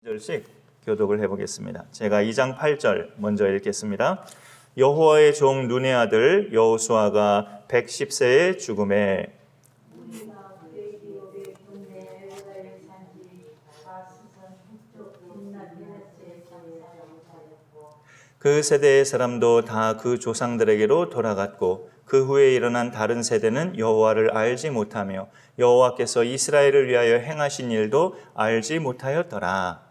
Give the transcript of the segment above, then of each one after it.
절씩 교독을 해보겠습니다. 제가 2장 8절 먼저 읽겠습니다. 여호와의 종 눈의 아들 여호수아가 110세에 죽음에 그 세대의 사람도 다 그 조상들에게로 돌아갔고 그 후에 일어난 다른 세대는 여호와를 알지 못하며 여호와께서 이스라엘을 위하여 행하신 일도 알지 못하였더라.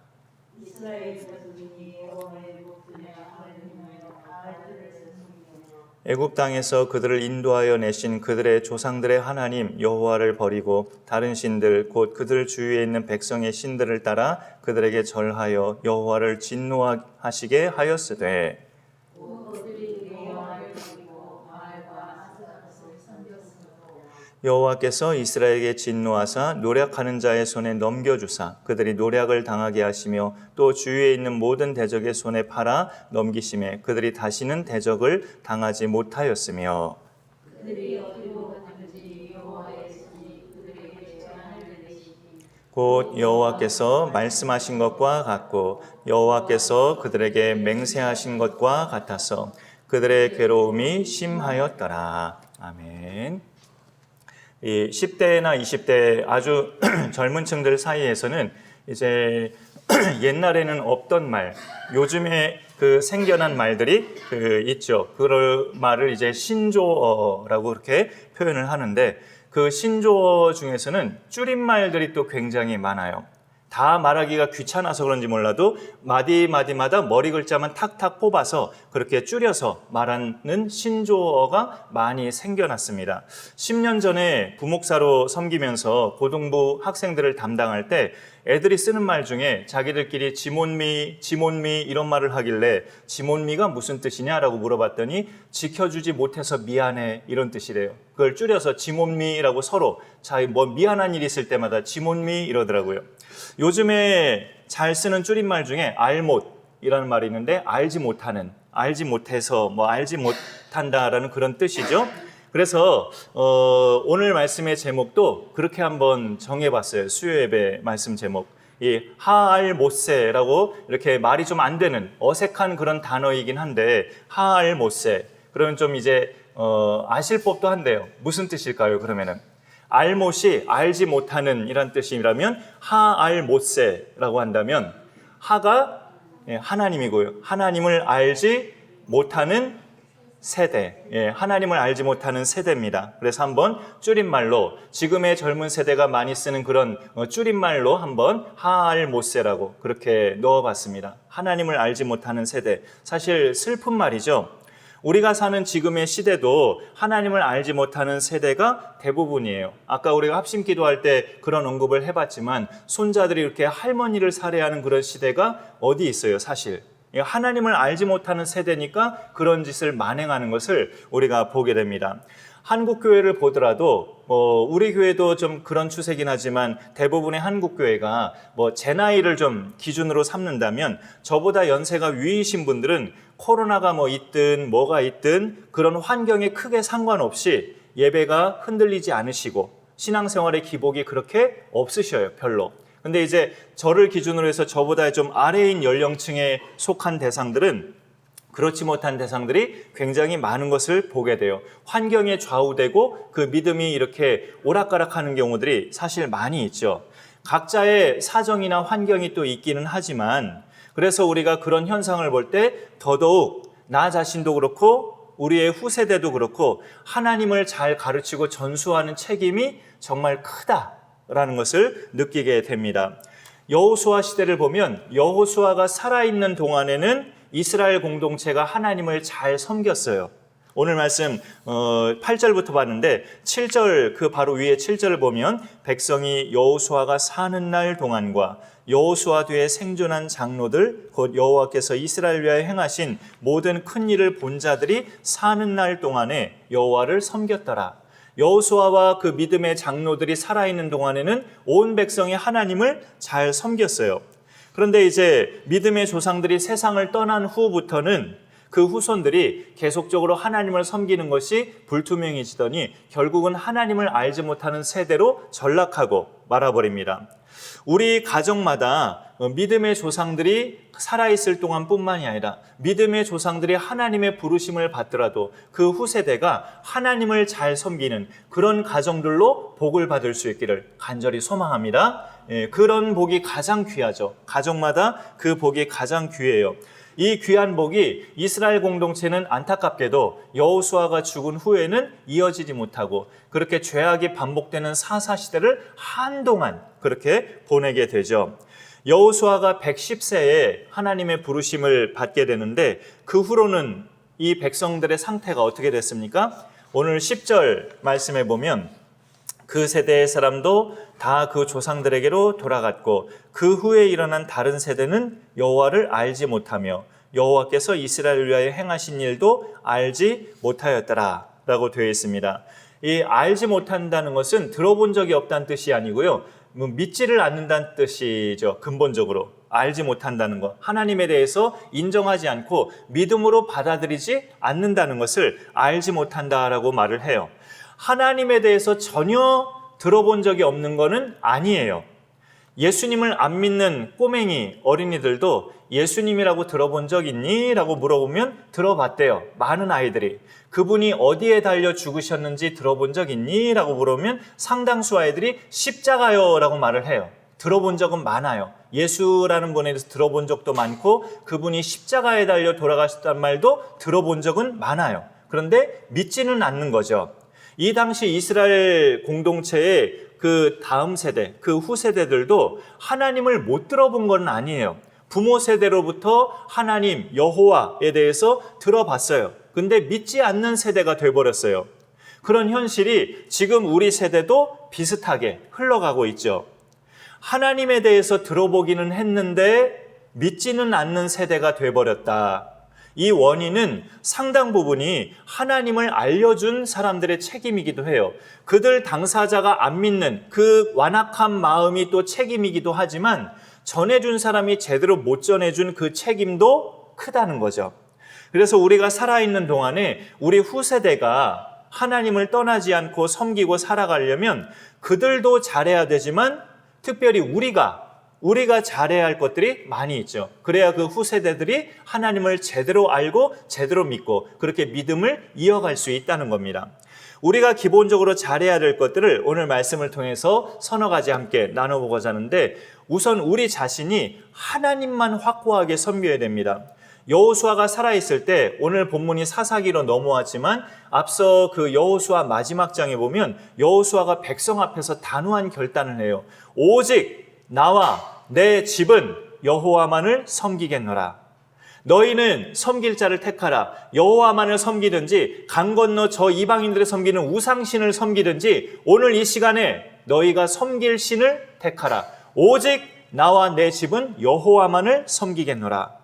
애굽 땅에서 그들을 인도하여 내신 그들의 조상들의 하나님 여호와를 버리고 다른 신들 곧 그들 주위에 있는 백성의 신들을 따라 그들에게 절하여 여호와를 진노하시게 하였으되 여호와께서 이스라엘에게 진노하사 노략하는 자의 손에 넘겨주사 그들이 노략을 당하게 하시며 또 주위에 있는 모든 대적의 손에 팔아 넘기심에 그들이 다시는 대적을 당하지 못하였으며 곧 여호와께서 말씀하신 것과 같고 여호와께서 그들에게 맹세하신 것과 같아서 그들의 괴로움이 심하였더라. 아멘. 이 10대나 20대 아주 젊은 층들 사이에서는 이제 옛날에는 없던 말, 요즘에 그 생겨난 말들이 있죠. 그럴 말을 이제 신조어라고 그렇게 표현을 하는데 그 신조어 중에서는 줄임말들이 또 굉장히 많아요. 다 말하기가 귀찮아서 그런지 몰라도 마디마디마다 머리 글자만 탁탁 뽑아서 그렇게 줄여서 말하는 신조어가 많이 생겨났습니다. 10년 전에 부목사로 섬기면서 고등부 학생들을 담당할 때 애들이 쓰는 말 중에 자기들끼리 지몬미 이런 말을 하길래 지몬미가 무슨 뜻이냐라고 물어봤더니 지켜주지 못해서 미안해 이런 뜻이래요. 그걸 줄여서 지몬미라고 서로 뭐 미안한 일이 있을 때마다 지몬미 이러더라고요. 요즘에 잘 쓰는 줄임말 중에 알못이라는 말이 있는데 알지 못하는, 알지 못해서 알지 못한다라는 그런 뜻이죠. 그래서 오늘 말씀의 제목도 그렇게 한번 정해봤어요. 수요 예배 말씀 제목. 이 하알못세라고 이렇게 말이 좀 안 되는 어색한 그런 단어이긴 한데 하알못세. 그러면 좀 이제 아실 법도 한데요. 무슨 뜻일까요? 그러면은 알못이 알지 못하는 이란 뜻이라면 하알못세라고 한다면 하가 하나님이고요. 하나님을 알지 못하는 세대, 하나님을 알지 못하는 세대입니다. 그래서 한번 줄임말로 지금의 젊은 세대가 많이 쓰는 그런 줄임말로 한번 하알못세라고 그렇게 넣어봤습니다. 하나님을 알지 못하는 세대. 사실 슬픈 말이죠. 우리가 사는 지금의 시대도 하나님을 알지 못하는 세대가 대부분이에요. 아까 우리가 합심 기도할 때 그런 언급을 해봤지만 손자들이 이렇게 할머니를 살해하는 그런 시대가 어디 있어요, 사실. 하나님을 알지 못하는 세대니까 그런 짓을 만행하는 것을 우리가 보게 됩니다. 한국 교회를 보더라도 우리 교회도 좀 그런 추세긴 하지만 대부분의 한국 교회가 제 나이를 좀 기준으로 삼는다면 저보다 연세가 위이신 분들은 코로나가 있든 뭐가 있든 그런 환경에 크게 상관없이 예배가 흔들리지 않으시고 신앙생활의 기복이 그렇게 없으셔요, 별로. 근데 이제 저를 기준으로 해서 저보다 좀 아래인 연령층에 속한 대상들은 그렇지 못한 대상들이 굉장히 많은 것을 보게 돼요. 환경에 좌우되고 그 믿음이 이렇게 오락가락하는 경우들이 사실 많이 있죠. 각자의 사정이나 환경이 또 있기는 하지만 그래서 우리가 그런 현상을 볼 때 더더욱 나 자신도 그렇고 우리의 후세대도 그렇고 하나님을 잘 가르치고 전수하는 책임이 정말 크다라는 것을 느끼게 됩니다. 여호수아 시대를 보면 여호수아가 살아있는 동안에는 이스라엘 공동체가 하나님을 잘 섬겼어요. 오늘 말씀 8절부터 봤는데 7절 그 바로 위에 7절을 보면 백성이 여호수아가 사는 날 동안과 여호수아 뒤에 생존한 장로들 곧 여호와께서 이스라엘 위하여 행하신 모든 큰 일을 본 자들이 사는 날 동안에 여호와를 섬겼더라. 여호수아와 그 믿음의 장로들이 살아있는 동안에는 온 백성이 하나님을 잘 섬겼어요. 그런데 이제 믿음의 조상들이 세상을 떠난 후부터는 그 후손들이 계속적으로 하나님을 섬기는 것이 불투명해지더니 결국은 하나님을 알지 못하는 세대로 전락하고 말아버립니다. 우리 가정마다 믿음의 조상들이 살아있을 동안뿐만이 아니라 믿음의 조상들이 하나님의 부르심을 받더라도 그 후세대가 하나님을 잘 섬기는 그런 가정들로 복을 받을 수 있기를 간절히 소망합니다. 그런 복이 가장 귀하죠. 가정마다 그 복이 가장 귀해요. 이 귀한 복이 이스라엘 공동체는 안타깝게도 여호수아가 죽은 후에는 이어지지 못하고 그렇게 죄악이 반복되는 사사시대를 한동안 그렇게 보내게 되죠. 여호수아가 110세에 하나님의 부르심을 받게 되는데 그 후로는 이 백성들의 상태가 어떻게 됐습니까? 오늘 10절 말씀에 보면 그 세대의 사람도 다 그 조상들에게로 돌아갔고 그 후에 일어난 다른 세대는 여호와를 알지 못하며 여호와께서 이스라엘을 위하여 행하신 일도 알지 못하였더라 라고 되어 있습니다. 이 알지 못한다는 것은 들어본 적이 없다는 뜻이 아니고요, 믿지를 않는다는 뜻이죠. 근본적으로 알지 못한다는 것, 하나님에 대해서 인정하지 않고 믿음으로 받아들이지 않는다는 것을 알지 못한다라고 말을 해요. 하나님에 대해서 전혀 들어본 적이 없는 것은 아니에요. 예수님을 안 믿는 꼬맹이 어린이들도 예수님이라고 들어본 적 있니? 라고 물어보면 들어봤대요. 많은 아이들이. 그분이 어디에 달려 죽으셨는지 들어본 적 있니? 라고 물어보면 상당수 아이들이 십자가요 라고 말을 해요. 들어본 적은 많아요. 예수라는 분에 대해서 들어본 적도 많고 그분이 십자가에 달려 돌아가셨다는 말도 들어본 적은 많아요. 그런데 믿지는 않는 거죠. 이 당시 이스라엘 공동체의 그 다음 세대, 그 후세대들도 하나님을 못 들어본 건 아니에요. 부모 세대로부터 하나님, 여호와에 대해서 들어봤어요. 근데 믿지 않는 세대가 돼버렸어요. 그런 현실이 지금 우리 세대도 비슷하게 흘러가고 있죠. 하나님에 대해서 들어보기는 했는데 믿지는 않는 세대가 돼버렸다. 이 원인은 상당 부분이 하나님을 알려준 사람들의 책임이기도 해요. 그들 당사자가 안 믿는 그 완악한 마음이 또 책임이기도 하지만 전해준 사람이 제대로 못 전해준 그 책임도 크다는 거죠. 그래서 우리가 살아있는 동안에 우리 후세대가 하나님을 떠나지 않고 섬기고 살아가려면 그들도 잘해야 되지만 특별히 우리가 잘해야 할 것들이 많이 있죠. 그래야 그 후세대들이 하나님을 제대로 알고 제대로 믿고 그렇게 믿음을 이어갈 수 있다는 겁니다. 우리가 기본적으로 잘해야 될 것들을 오늘 말씀을 통해서 서너 가지 함께 나눠보고자 하는데 우선 우리 자신이 하나님만 확고하게 섬겨야 됩니다. 여호수아가 살아있을 때 오늘 본문이 사사기로 넘어왔지만 앞서 그 여호수아 마지막 장에 보면 여호수아가 백성 앞에서 단호한 결단을 해요. 오직 나와 내 집은 여호와만을 섬기겠노라. 너희는 섬길 자를 택하라. 여호와만을 섬기든지 강 건너 저 이방인들을 섬기는 우상신을 섬기든지 오늘 이 시간에 너희가 섬길 신을 택하라. 오직 나와 내 집은 여호와만을 섬기겠노라.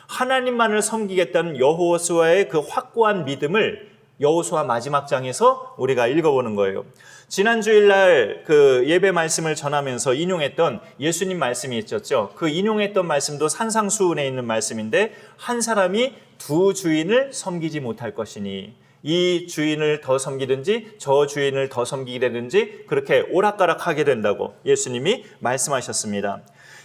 하나님만을 섬기겠다는 여호수아의 그 확고한 믿음을 여호수아 마지막 장에서 우리가 읽어보는 거예요. 지난 주일날 그 예배 말씀을 전하면서 인용했던 예수님 말씀이 있었죠. 그 인용했던 말씀도 산상수훈에 있는 말씀인데 한 사람이 두 주인을 섬기지 못할 것이니 이 주인을 더 섬기든지 저 주인을 더 섬기게 되든지 그렇게 오락가락하게 된다고 예수님이 말씀하셨습니다.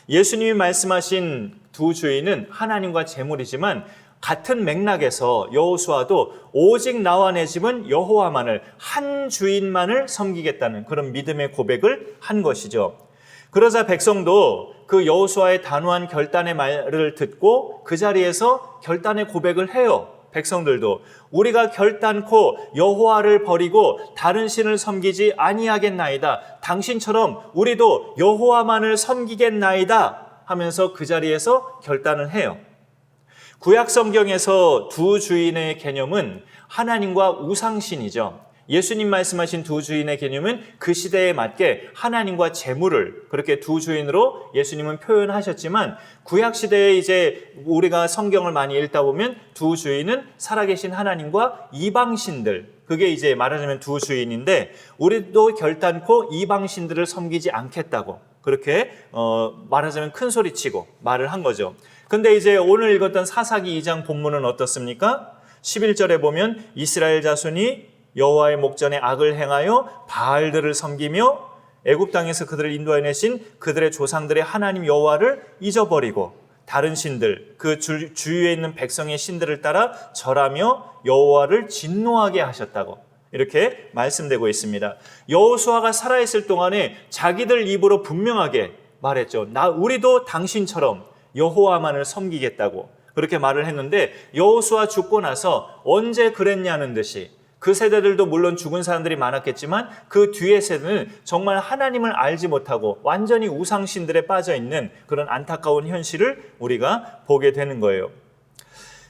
예수님이 말씀하신 두 주인은 하나님과 재물이지만 같은 맥락에서 여호수아도 오직 나와 내 집은 여호와만을 한 주인만을 섬기겠다는 그런 믿음의 고백을 한 것이죠. 그러자 백성도 그 여호수아의 단호한 결단의 말을 듣고 그 자리에서 결단의 고백을 해요. 백성들도 우리가 결단코 여호와를 버리고 다른 신을 섬기지 아니하겠나이다. 당신처럼 우리도 여호와만을 섬기겠나이다 하면서 그 자리에서 결단을 해요. 구약 성경에서 두 주인의 개념은 하나님과 우상신이죠. 예수님 말씀하신 두 주인의 개념은 그 시대에 맞게 하나님과 재물을 그렇게 두 주인으로 예수님은 표현하셨지만 구약 시대에 이제 우리가 성경을 많이 읽다 보면 두 주인은 살아계신 하나님과 이방신들, 그게 이제 말하자면 두 주인인데 우리도 결단코 이방신들을 섬기지 않겠다고 그렇게 말하자면 큰 소리치고 말을 한 거죠. 근데 이제 오늘 읽었던 사사기 2장 본문은 어떻습니까? 11절에 보면 이스라엘 자손이 여호와의 목전에 악을 행하여 바알들을 섬기며 애굽 땅에서 그들을 인도해내신 그들의 조상들의 하나님 여호와를 잊어버리고 다른 신들, 그 주위에 있는 백성의 신들을 따라 절하며 여호와를 진노하게 하셨다고 이렇게 말씀되고 있습니다. 여호수아가 살아있을 동안에 자기들 입으로 분명하게 말했죠. 우리도 당신처럼 여호와만을 섬기겠다고 그렇게 말을 했는데, 여호수아 죽고 나서 언제 그랬냐는 듯이 그 세대들도 물론 죽은 사람들이 많았겠지만 그 뒤의 세대는 정말 하나님을 알지 못하고 완전히 우상신들에 빠져있는 그런 안타까운 현실을 우리가 보게 되는 거예요.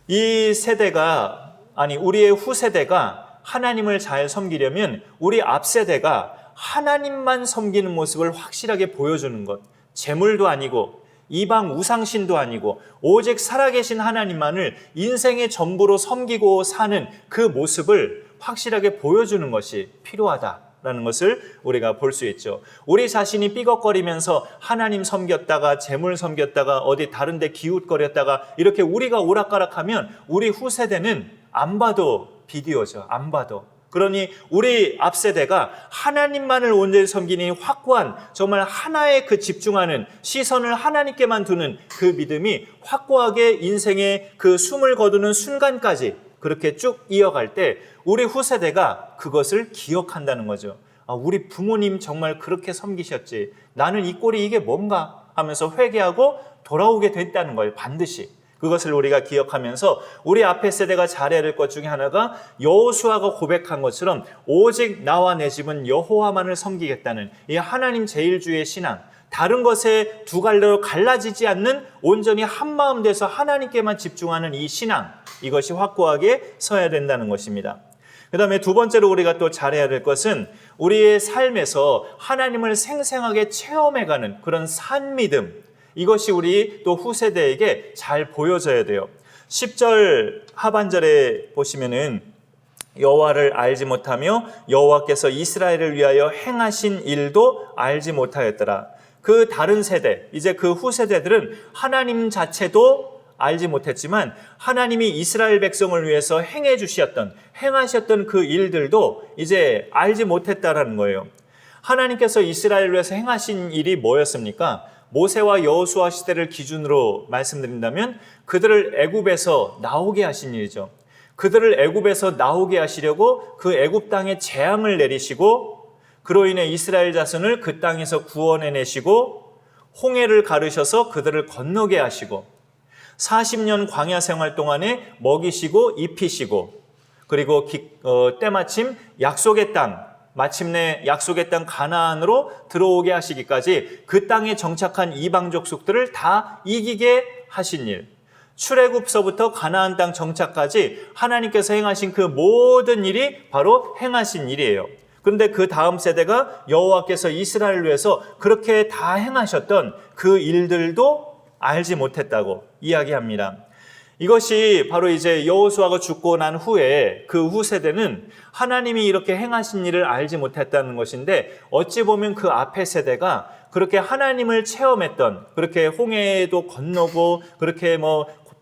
이 세대가, 우리의 후세대가 하나님을 잘 섬기려면 우리 앞세대가 하나님만 섬기는 모습을 확실하게 보여주는 것, 재물도 아니고 이방 우상신도 아니고 오직 살아계신 하나님만을 인생의 전부로 섬기고 사는 그 모습을 확실하게 보여주는 것이 필요하다라는 것을 우리가 볼 수 있죠. 우리 자신이 삐걱거리면서 하나님 섬겼다가 재물 섬겼다가 어디 다른 데 기웃거렸다가 이렇게 우리가 오락가락하면 우리 후세대는 안 봐도 비디오죠. 안 봐도. 그러니 우리 앞세대가 하나님만을 온전히 섬기니 확고한, 정말 하나에 그 집중하는, 시선을 하나님께만 두는 그 믿음이 확고하게 인생의 그 숨을 거두는 순간까지 그렇게 쭉 이어갈 때 우리 후세대가 그것을 기억한다는 거죠. 우리 부모님 정말 그렇게 섬기셨지, 나는 이 꼴이 이게 뭔가 하면서 회개하고 돌아오게 됐다는 거예요. 반드시 그것을 우리가 기억하면서 우리 앞에 세대가 잘해야 될 것 중에 하나가 여호수아가 고백한 것처럼 오직 나와 내 집은 여호와만을 섬기겠다는 이 하나님 제일주의 신앙, 다른 것에 두 갈래로 갈라지지 않는 온전히 한마음 돼서 하나님께만 집중하는 이 신앙, 이것이 확고하게 서야 된다는 것입니다. 그 다음에 두 번째로 우리가 또 잘해야 될 것은 우리의 삶에서 하나님을 생생하게 체험해가는 그런 산믿음, 이것이 우리 또 후세대에게 잘 보여져야 돼요. 10절 하반절에 보시면은 여호와를 알지 못하며 여호와께서 이스라엘을 위하여 행하신 일도 알지 못하였더라. 그 다른 세대, 이제 그 후세대들은 하나님 자체도 알지 못했지만 하나님이 이스라엘 백성을 위해서 행하셨던 그 일들도 이제 알지 못했다라는 거예요. 하나님께서 이스라엘을 위해서 행하신 일이 뭐였습니까? 모세와 여호수아 시대를 기준으로 말씀드린다면 그들을 애굽에서 나오게 하신 일이죠. 그들을 애굽에서 나오게 하시려고 그 애굽 땅에 재앙을 내리시고 그로 인해 이스라엘 자손을 그 땅에서 구원해내시고 홍해를 가르셔서 그들을 건너게 하시고 40년 광야 생활 동안에 먹이시고 입히시고 그리고 때마침 약속의 땅, 마침내 약속의 땅 가나안으로 들어오게 하시기까지 그 땅에 정착한 이방 족속들을 다 이기게 하신 일, 출애굽서부터 가나안 땅 정착까지 하나님께서 행하신 그 모든 일이 바로 행하신 일이에요. 그런데 그 다음 세대가 여호와께서 이스라엘을 위해서 그렇게 다 행하셨던 그 일들도 알지 못했다고 이야기합니다. 이것이 바로 이제 여호수아가 죽고 난 후에 그 후세대는 하나님이 이렇게 행하신 일을 알지 못했다는 것인데, 어찌 보면 그 앞에 세대가 그렇게 하나님을 체험했던, 그렇게 홍해도 건너고 그렇게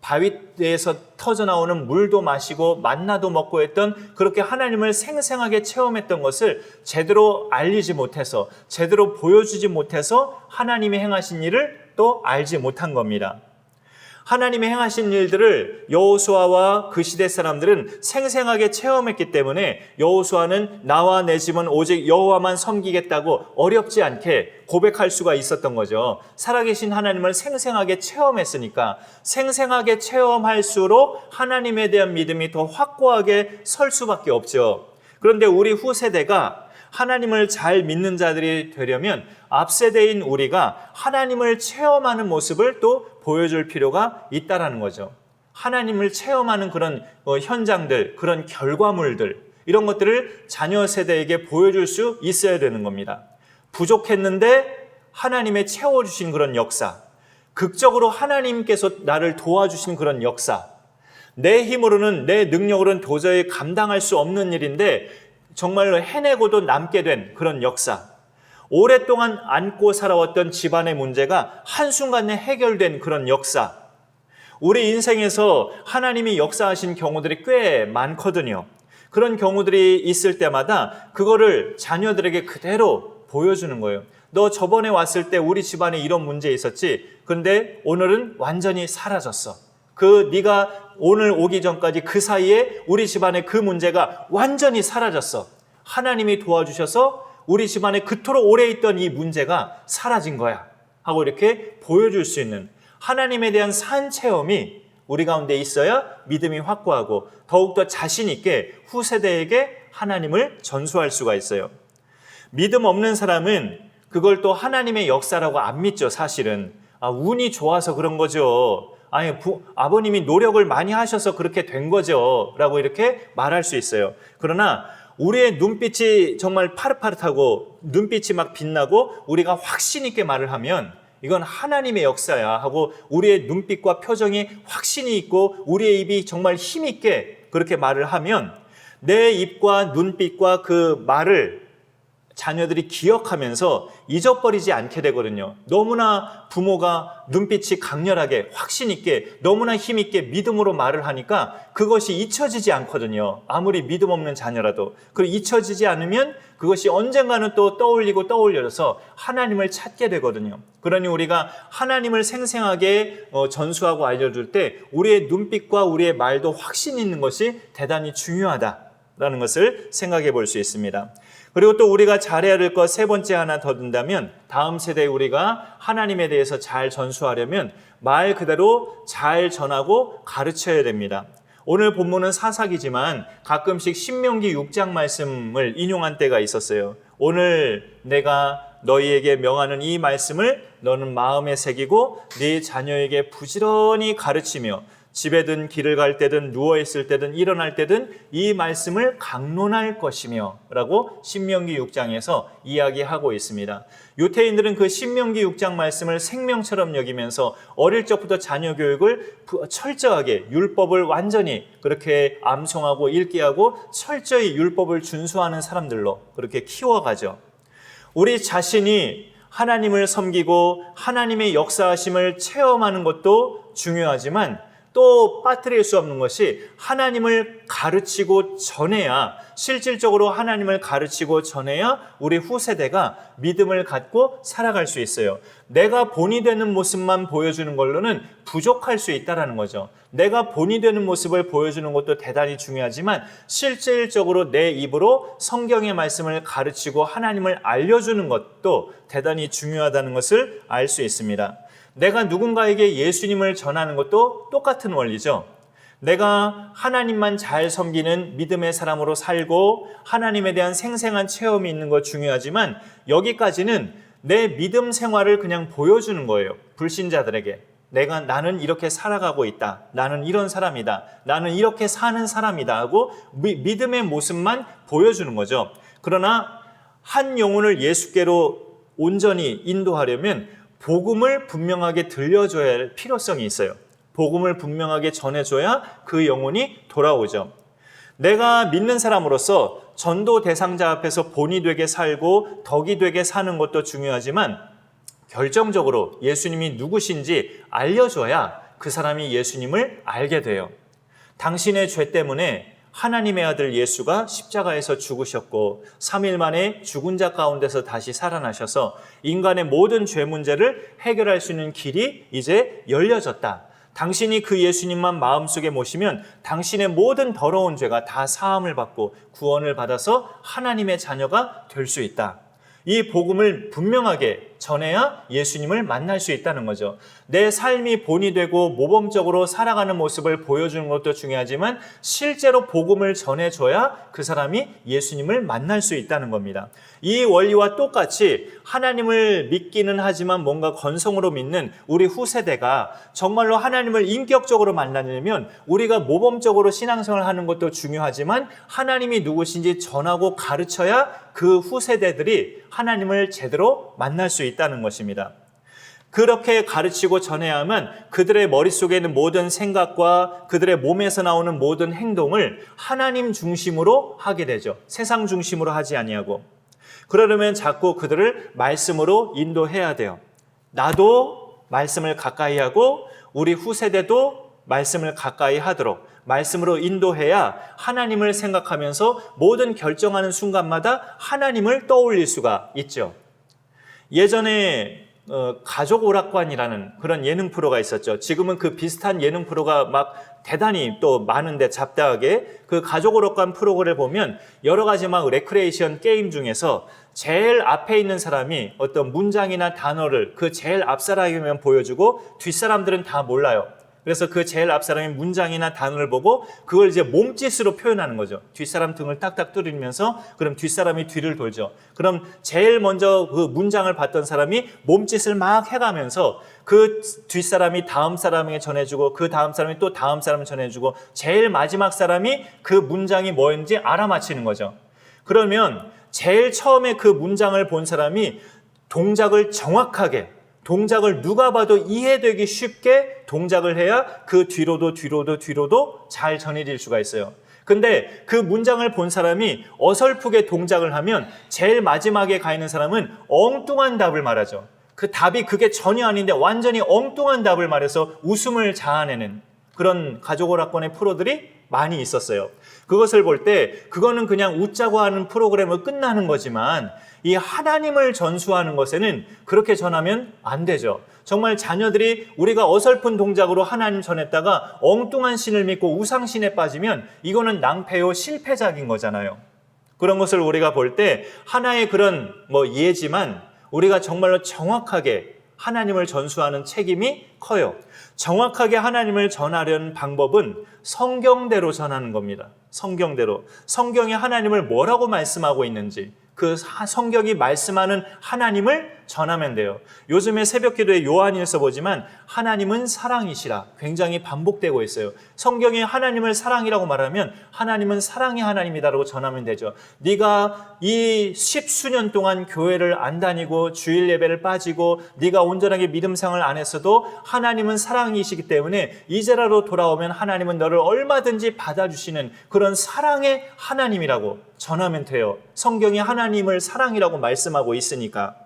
바위에서 터져나오는 물도 마시고 만나도 먹고 했던, 그렇게 하나님을 생생하게 체험했던 것을 제대로 알리지 못해서, 제대로 보여주지 못해서 하나님이 행하신 일을 또 알지 못한 겁니다. 하나님이 행하신 일들을 여호수아와 그 시대 사람들은 생생하게 체험했기 때문에 여호수아는 나와 내 집은 오직 여호와만 섬기겠다고 어렵지 않게 고백할 수가 있었던 거죠. 살아계신 하나님을 생생하게 체험했으니까 생생하게 체험할수록 하나님에 대한 믿음이 더 확고하게 설 수밖에 없죠. 그런데 우리 후세대가 하나님을 잘 믿는 자들이 되려면 앞세대인 우리가 하나님을 체험하는 모습을 또 보여줄 필요가 있다라는 거죠. 하나님을 체험하는 그런 현장들, 그런 결과물들, 이런 것들을 자녀 세대에게 보여줄 수 있어야 되는 겁니다. 부족했는데 하나님의 채워주신 그런 역사, 극적으로 하나님께서 나를 도와주신 그런 역사, 내 힘으로는, 내 능력으로는 도저히 감당할 수 없는 일인데 정말로 해내고도 남게 된 그런 역사, 오랫동안 안고 살아왔던 집안의 문제가 한순간에 해결된 그런 역사, 우리 인생에서 하나님이 역사하신 경우들이 꽤 많거든요. 그런 경우들이 있을 때마다 그거를 자녀들에게 그대로 보여주는 거예요. 너 저번에 왔을 때 우리 집안에 이런 문제 있었지? 근데 오늘은 완전히 사라졌어. 네가 오늘 오기 전까지 그 사이에 우리 집안에 그 문제가 완전히 사라졌어. 하나님이 도와주셔서 우리 집안에 그토록 오래 있던 이 문제가 사라진 거야 하고 이렇게 보여줄 수 있는 하나님에 대한 산 체험이 우리 가운데 있어야 믿음이 확고하고 더욱더 자신 있게 후세대에게 하나님을 전수할 수가 있어요. 믿음 없는 사람은 그걸 또 하나님의 역사라고 안 믿죠. 사실은 운이 좋아서 그런 거죠. 아버님이 노력을 많이 하셔서 그렇게 된 거죠 라고 이렇게 말할 수 있어요. 그러나 우리의 눈빛이 정말 파릇파릇하고 눈빛이 막 빛나고 우리가 확신 있게 말을 하면 이건 하나님의 역사야 하고 우리의 눈빛과 표정이 확신이 있고 우리의 입이 정말 힘 있게 그렇게 말을 하면 내 입과 눈빛과 그 말을 자녀들이 기억하면서 잊어버리지 않게 되거든요. 너무나 부모가 눈빛이 강렬하게 확신 있게 너무나 힘 있게 믿음으로 말을 하니까 그것이 잊혀지지 않거든요. 아무리 믿음 없는 자녀라도. 그리고 잊혀지지 않으면 그것이 언젠가는 또 떠올리고 떠올려서 하나님을 찾게 되거든요. 그러니 우리가 하나님을 생생하게 전수하고 알려줄 때 우리의 눈빛과 우리의 말도 확신 있는 것이 대단히 중요하다라는 것을 생각해 볼 수 있습니다. 그리고 또 우리가 잘해야 될 것 세 번째 하나 더 든다면 다음 세대에 우리가 하나님에 대해서 잘 전수하려면 말 그대로 잘 전하고 가르쳐야 됩니다. 오늘 본문은 사사기지만 가끔씩 신명기 6장 말씀을 인용한 때가 있었어요. 오늘 내가 너희에게 명하는 이 말씀을 너는 마음에 새기고 네 자녀에게 부지런히 가르치며 집에든 길을 갈 때든 누워있을 때든 일어날 때든 이 말씀을 강론할 것이며 라고 신명기 6장에서 이야기하고 있습니다. 유태인들은 그 신명기 6장 말씀을 생명처럼 여기면서 어릴 적부터 자녀 교육을 철저하게 율법을 완전히 그렇게 암송하고 읽게 하고 철저히 율법을 준수하는 사람들로 그렇게 키워가죠. 우리 자신이 하나님을 섬기고 하나님의 역사하심을 체험하는 것도 중요하지만 또 빠뜨릴 수 없는 것이 하나님을 가르치고 전해야 실질적으로 하나님을 가르치고 전해야 우리 후세대가 믿음을 갖고 살아갈 수 있어요. 내가 본이 되는 모습만 보여주는 걸로는 부족할 수 있다는 거죠. 내가 본이 되는 모습을 보여주는 것도 대단히 중요하지만 실질적으로 내 입으로 성경의 말씀을 가르치고 하나님을 알려주는 것도 대단히 중요하다는 것을 알 수 있습니다. 내가 누군가에게 예수님을 전하는 것도 똑같은 원리죠. 내가 하나님만 잘 섬기는 믿음의 사람으로 살고 하나님에 대한 생생한 체험이 있는 것 중요하지만 여기까지는 내 믿음 생활을 그냥 보여주는 거예요. 불신자들에게. 나는 이렇게 살아가고 있다. 나는 이런 사람이다. 나는 이렇게 사는 사람이다 하고 믿음의 모습만 보여주는 거죠. 그러나 한 영혼을 예수께로 온전히 인도하려면 복음을 분명하게 들려줘야 할 필요성이 있어요. 복음을 분명하게 전해줘야 그 영혼이 돌아오죠. 내가 믿는 사람으로서 전도 대상자 앞에서 본이 되게 살고 덕이 되게 사는 것도 중요하지만 결정적으로 예수님이 누구신지 알려줘야 그 사람이 예수님을 알게 돼요. 당신의 죄 때문에 하나님의 아들 예수가 십자가에서 죽으셨고 3일 만에 죽은 자 가운데서 다시 살아나셔서 인간의 모든 죄 문제를 해결할 수 있는 길이 이제 열려졌다. 당신이 그 예수님만 마음속에 모시면 당신의 모든 더러운 죄가 다 사함을 받고 구원을 받아서 하나님의 자녀가 될 수 있다. 이 복음을 분명하게 전해야 예수님을 만날 수 있다는 거죠. 내 삶이 본이 되고 모범적으로 살아가는 모습을 보여주는 것도 중요하지만 실제로 복음을 전해줘야 그 사람이 예수님을 만날 수 있다는 겁니다. 이 원리와 똑같이 하나님을 믿기는 하지만 뭔가 건성으로 믿는 우리 후세대가 정말로 하나님을 인격적으로 만나려면 우리가 모범적으로 신앙생활을 하는 것도 중요하지만 하나님이 누구신지 전하고 가르쳐야 그 후세대들이 하나님을 제대로 만날 수 있다는 것입니다. 그렇게 가르치고 전해야만 그들의 머릿속에 있는 모든 생각과 그들의 몸에서 나오는 모든 행동을 하나님 중심으로 하게 되죠. 세상 중심으로 하지 아니하고. 그러려면 자꾸 그들을 말씀으로 인도해야 돼요. 나도 말씀을 가까이 하고 우리 후세대도 말씀을 가까이 하도록 말씀으로 인도해야 하나님을 생각하면서 모든 결정하는 순간마다 하나님을 떠올릴 수가 있죠. 예전에 가족 오락관이라는 그런 예능 프로가 있었죠. 지금은 그 비슷한 예능 프로가 막 대단히 또 많은데 잡다하게 그 가족 오락관 프로그램을 보면 여러 가지 막 레크레이션 게임 중에서 제일 앞에 있는 사람이 어떤 문장이나 단어를 그 제일 앞 사람이면 보여주고 뒷사람들은 다 몰라요. 그래서 그 제일 앞 사람이 문장이나 단어를 보고 그걸 이제 몸짓으로 표현하는 거죠. 뒷사람 등을 딱딱 두드리면서 그럼 뒷사람이 뒤를 돌죠. 그럼 제일 먼저 그 문장을 봤던 사람이 몸짓을 막 해가면서 그 뒷사람이 다음 사람에게 전해주고 그 다음 사람이 또 다음 사람을 전해주고 제일 마지막 사람이 그 문장이 뭐였는지 알아맞히는 거죠. 그러면 제일 처음에 그 문장을 본 사람이 동작을 정확하게 동작을 누가 봐도 이해되기 쉽게 동작을 해야 그 뒤로도 잘 전해질 수가 있어요. 근데 그 문장을 본 사람이 어설프게 동작을 하면 제일 마지막에 가 있는 사람은 엉뚱한 답을 말하죠. 그 답이 그게 전혀 아닌데 완전히 엉뚱한 답을 말해서 웃음을 자아내는 그런 가족 오락관의 프로들이 많이 있었어요. 그것을 볼 때 그거는 그냥 웃자고 하는 프로그램으로 끝나는 거지만 이 하나님을 전수하는 것에는 그렇게 전하면 안 되죠. 정말 자녀들이 우리가 어설픈 동작으로 하나님 전했다가 엉뚱한 신을 믿고 우상신에 빠지면 이거는 낭패요 실패작인 거잖아요. 그런 것을 우리가 볼 때 하나의 그런 예지만 우리가 정말로 정확하게 하나님을 전수하는 책임이 커요. 정확하게 하나님을 전하려는 방법은 성경대로 전하는 겁니다. 성경대로. 성경에 하나님을 뭐라고 말씀하고 있는지 그 성경이 말씀하는 하나님을 전하면 돼요. 요즘에 새벽기도에 요한일서 보지만 하나님은 사랑이시라 굉장히 반복되고 있어요. 성경에 하나님을 사랑이라고 말하면 하나님은 사랑의 하나님이다라고 전하면 되죠. 네가 이 십수년 동안 교회를 안 다니고 주일 예배를 빠지고 네가 온전하게 믿음 생활을 안 했어도 하나님은 사랑이시기 때문에 이제라도 돌아오면 하나님은 너를 얼마든지 받아주시는 그런 사랑의 하나님이라고 전하면 돼요. 성경이 하나님을 사랑이라고 말씀하고 있으니까.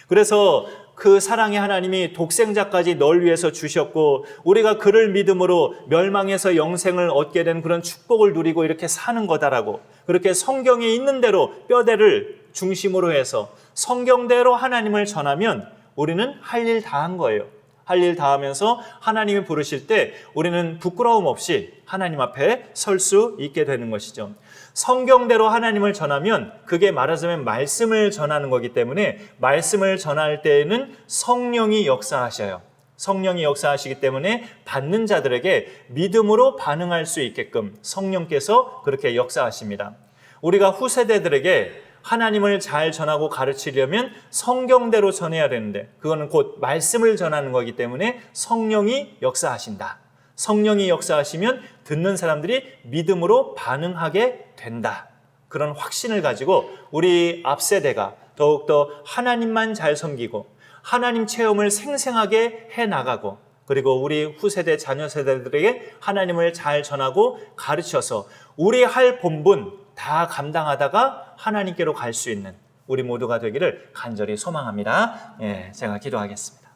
그래서 그 사랑의 하나님이 독생자까지 널 위해서 주셨고 우리가 그를 믿음으로 멸망에서 영생을 얻게 된 그런 축복을 누리고 이렇게 사는 거다라고 그렇게 성경에 있는 대로 뼈대를 중심으로 해서 성경대로 하나님을 전하면 우리는 할 일 다 한 거예요. 할 일 다 하면서 하나님이 부르실 때 우리는 부끄러움 없이 하나님 앞에 설 수 있게 되는 것이죠. 성경대로 하나님을 전하면 그게 말하자면 말씀을 전하는 거기 때문에 말씀을 전할 때에는 성령이 역사하셔요. 성령이 역사하시기 때문에 받는 자들에게 믿음으로 반응할 수 있게끔 성령께서 그렇게 역사하십니다. 우리가 후세대들에게 하나님을 잘 전하고 가르치려면 성경대로 전해야 되는데 그거는 곧 말씀을 전하는 거기 때문에 성령이 역사하신다. 성령이 역사하시면 듣는 사람들이 믿음으로 반응하게 된다. 그런 확신을 가지고 우리 앞세대가 더욱더 하나님만 잘 섬기고 하나님 체험을 생생하게 해나가고 그리고 우리 후세대 자녀 세대들에게 하나님을 잘 전하고 가르쳐서 우리 할 본분 다 감당하다가 하나님께로 갈 수 있는 우리 모두가 되기를 간절히 소망합니다. 제가 기도하겠습니다.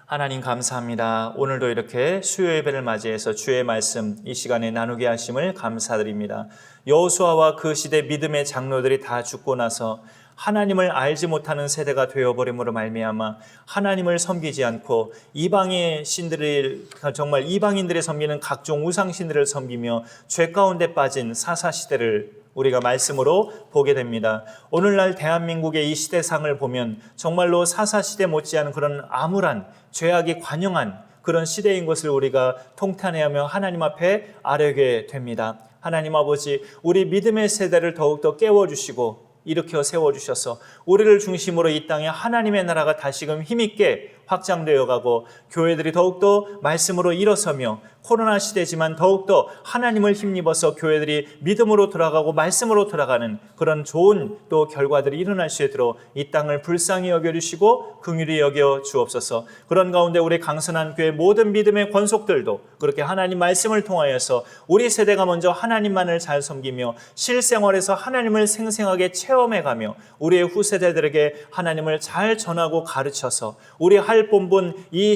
하나님 감사합니다. 오늘도 이렇게 수요 예배를 맞이해서 주의 말씀 이 시간에 나누게 하심을 감사드립니다. 여호수아와 그 시대 믿음의 장로들이 다 죽고 나서 하나님을 알지 못하는 세대가 되어버림으로 말미암아 하나님을 섬기지 않고 이방의 신들을 정말 이방인들이 섬기는 각종 우상신들을 섬기며 죄 가운데 빠진 사사시대를 우리가 말씀으로 보게 됩니다. 오늘날 대한민국의 이 시대상을 보면 정말로 사사시대 못지않은 그런 암울한 죄악이 관영한 그런 시대인 것을 우리가 통탄해하며 하나님 앞에 아뢰게 됩니다. 하나님 아버지, 우리 믿음의 세대를 더욱더 깨워주시고 일으켜 세워주셔서 우리를 중심으로 이 땅에 하나님의 나라가 다시금 힘있게 확장되어 가고 교회들이 더욱더 말씀으로 일어서며 코로나 시대지만 더욱더 하나님을 힘입어서 교회들이 믿음으로 돌아가고 말씀으로 돌아가는 그런 좋은 또 결과들이 일어날 수 있도록 이 땅을 불쌍히 여겨주시고 긍휼히 여겨 주옵소서. 그런 가운데 우리 강선한 교회 모든 믿음의 권속들도 그렇게 하나님 말씀을 통하여서 우리 세대가 먼저 하나님만을 잘 섬기며 실생활에서 하나님을 생생하게 체험해가며 우리의 후세대들에게 하나님을 잘 전하고 가르쳐서 우리 할 본분 이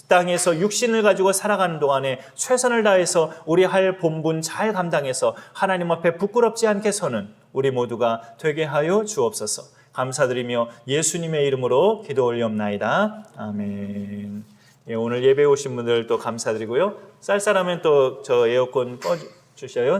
땅에서 육신을 가지고 살아가는 동안에 최선을 다해서 우리 할 본분 잘 감당해서 하나님 앞에 부끄럽지 않게 서는 우리 모두가 되게 하여 주옵소서. 감사드리며 예수님의 이름으로 기도 올리옵나이다. 아멘. 예, 오늘 예배 오신 분들 또 감사드리고요. 쌀쌀하면 또 저 에어컨 꺼주셔요.